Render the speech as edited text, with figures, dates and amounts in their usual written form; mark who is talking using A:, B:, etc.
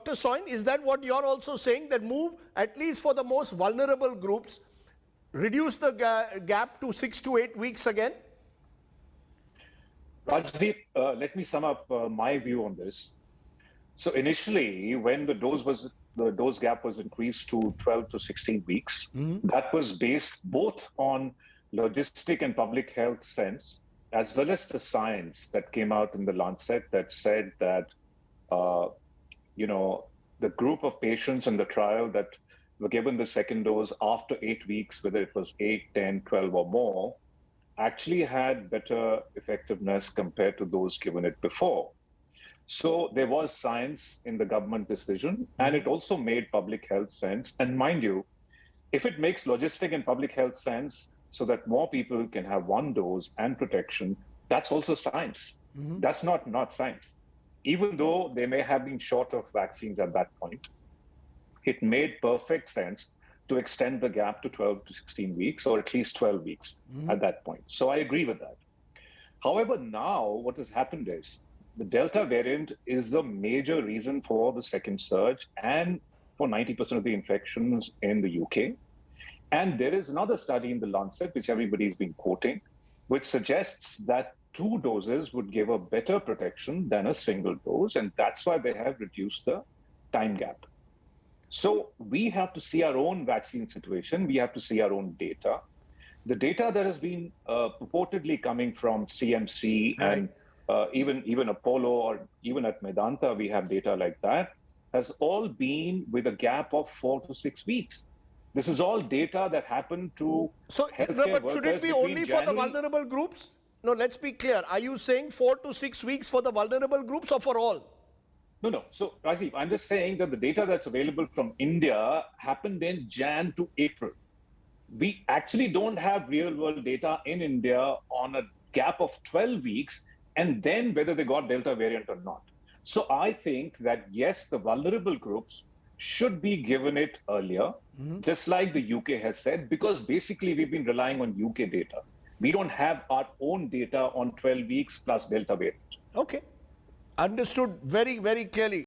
A: Dr. Soin, is that what you're also saying, that move at least for the most vulnerable groups, reduce the gap to 6 to 8 weeks again?
B: Rajdeep, let me sum up my view on this. So initially, when the dose gap was increased to 12 to 16 weeks, that was based both on logistic and public health sense, as well as the science that came out in the Lancet that said that, the group of patients in the trial that were given the second dose after 8 weeks, whether it was 8, 10, 12 or more, actually had better effectiveness compared to those given it before. So there was science in the government decision, and it also made public health sense. And mind you, if it makes logistic and public health sense so that more people can have one dose and protection, that's also science. That's not science. Even though they may have been short of vaccines at that point, it made perfect sense to extend the gap to 12 to 16 weeks, or at least 12 weeks at that point. So I agree with that. However, now what has happened is the Delta variant is the major reason for the second surge and for 90% of the infections in the UK. And there is another study in the Lancet, which everybody's been quoting, which suggests that 2 doses would give a better protection than a single dose. And that's why they have reduced the time gap. So we have to see our own vaccine situation. We have to see our own data. The data that has been purportedly coming from CMC and even Apollo, or even at Medanta, we have data like that, has all been with a gap of 4 to 6 weeks. This is all data that happened to healthcare workers.
A: Should it be only for the vulnerable groups? No, let's be clear. Are you saying 4 to 6 weeks for the vulnerable groups or for all?
B: No. So, Rajdeep, I'm just saying that the data that's available from India happened in Jan to April. We actually don't have real-world data in India on a gap of 12 weeks, and then whether they got Delta variant or not. So I think that, yes, the vulnerable groups should be given it earlier, just like the UK has said, because basically we've been relying on UK data. We don't have our own data on 12 weeks plus Delta variant.
A: Okay. Understood very, very clearly.